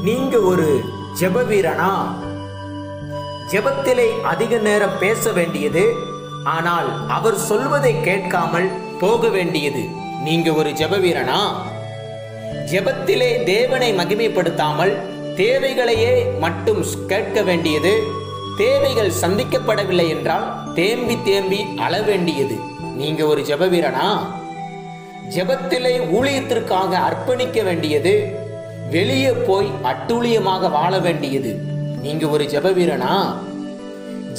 நீங்க ஒரு ஜெப வீரனா? ஜெபத்திலே அதிக நேரம் பேச வேண்டியது, ஆனால் அவர் சொல்வதை கேட்காமல் போக வேண்டியது. நீங்க ஒரு ஜெப வீரனா? ஜெபத்திலே தேவனை மகிமைப்படுத்தாமல் தேவைகளையே மட்டும் கேட்க வேண்டியது, தேவைகள் சந்திக்கப்படவில்லை என்றால் தேம்பி தேம்பி அழ வேண்டியது. நீங்க ஒரு ஜெப வீரனா? ஜெபத்திலே ஊழியத்திற்காக அர்ப்பணிக்க வேண்டியது, வெளியே போய் அட்டூழியமாக வாழ வேண்டியது. நீங்க ஒரு ஜெப வீரனா?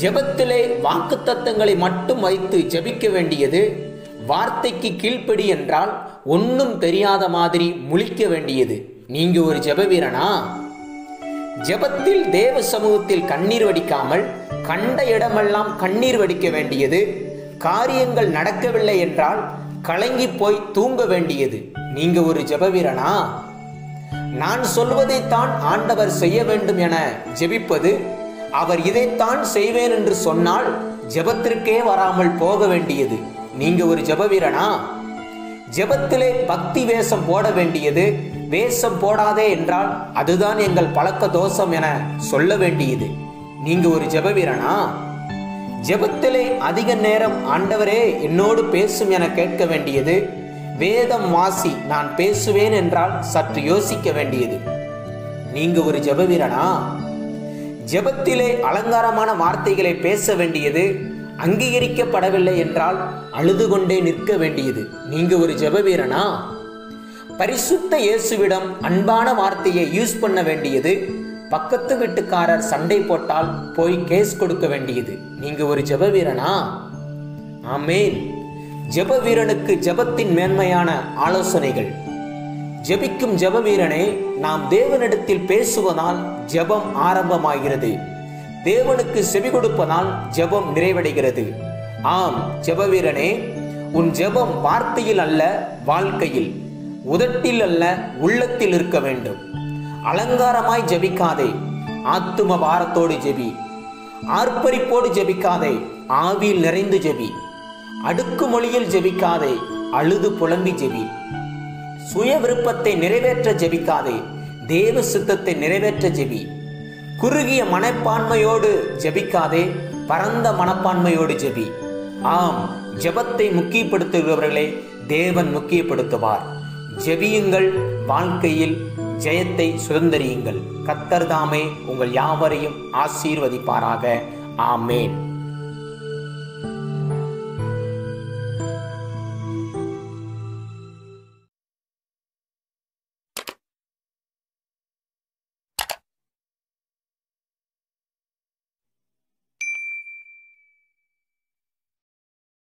ஜெபத்திலே வாக்குத்தத்தங்களை மட்டும் வைத்து ஜெபிக்க வேண்டியது, வார்த்தைக்கு கீழ்ப்படி என்றால் ஒன்றும் தெரியாத மாதிரி முழிக்க வேண்டியது. நீங்க ஒரு ஜெப வீரனா? ஜெபத்தில் தேவ சமூகத்தில் கண்ணீர் வடிக்காமல் கண்ட இடமெல்லாம் கண்ணீர் வடிக்க வேண்டியது, காரியங்கள் நடக்கவில்லை என்றால் கலங்கி போய் தூங்க வேண்டியது. நீங்க ஒரு ஜெப வீரனா? நான் சொல்வதைத்தான் ஆண்டவர் செய்ய வேண்டும் என ஜெபிப்பது, அவர் இதைத்தான் செய்வேன் என்று சொன்னால் ஜெபத்திற்கே வராமல் போக வேண்டியது. நீங்க ஒரு ஜெப வீரனா? ஜெபத்திலே பக்தி வேஷம் போட வேண்டியது, வேஷம் போடாதே என்றால் அதுதான் எங்கள் பழக்க தோஷம் என சொல்ல வேண்டியது. நீங்க ஒரு ஜெப வீரனா? ஜெபத்திலே அதிக நேரம் ஆண்டவரே என்னோடு பேசும் என கேட்க வேண்டியது, வேதம் வாசி நான் பேசுவேன் என்றால் சற்று யோசிக்க வேண்டியது. நீங்க ஒரு ஜெப வீரனா? ஜெபத்திலே அலங்காரமான வார்த்தைகளை பேச வேண்டியது, அங்கீகரிக்கப்படவில்லை என்றால் அழுது கொண்டே நிற்க வேண்டியது. நீங்க ஒரு ஜெப வீரனா? பரிசுத்த இயேசுவிடம் அன்பான வார்த்தையை யூஸ் பண்ண வேண்டியது, பக்கத்து வீட்டுக்காரர் சண்டை போட்டால் போய் கேஸ் கொடுக்க வேண்டியது. நீங்க ஒரு ஜெப வீரனா? ஆமென். ஜெப வீரனுக்கு ஜெபத்தின் மேன்மையான ஆலோசனைகள். ஜெபிக்கும் ஜெப வீரனே, நாம் தேவனிடத்தில் பேசுவதால் ஜெபம் ஆரம்பமாகிறது. தேவனுக்கு செவி கொடுப்பதால் ஜெபம் நிறைவடைகிறது. ஆம் ஜெப வீரனே, உன் ஜெபம் வார்த்தையில் அல்ல வாழ்க்கையில், உதட்டில் அல்ல உள்ளத்தில் இருக்க வேண்டும். அலங்காரமாய் ஜெபிக்காதே, ஆத்தும பாரத்தோடு ஜெபி. ஆர்ப்பரிப்போடு ஜெபிக்காதே, ஆவியில் நிறைந்து ஜெபி. அடுக்கு மொழியில் ஜெபிக்காதே, அழுது புலம்பி ஜெபி. சுய விருப்பத்தை நிறைவேற்ற ஜெபிக்காதே, தேவ சித்தத்தை நிறைவேற்ற ஜெபி. குறுகிய மனப்பான்மையோடு ஜெபிக்காதே, பரந்த மனப்பான்மையோடு ஜெபி. ஆம், ஜெபத்தை முக்கியப்படுத்துகிறவர்களே தேவன் முக்கியப்படுத்துவார். ஜெபியுங்கள், வாழ்க்கையில் ஜெயத்தை சுதந்தரியுங்கள். கர்த்தர் தாமே உங்கள் யாவரையும் ஆசீர்வதிப்பாராக. ஆமேன்.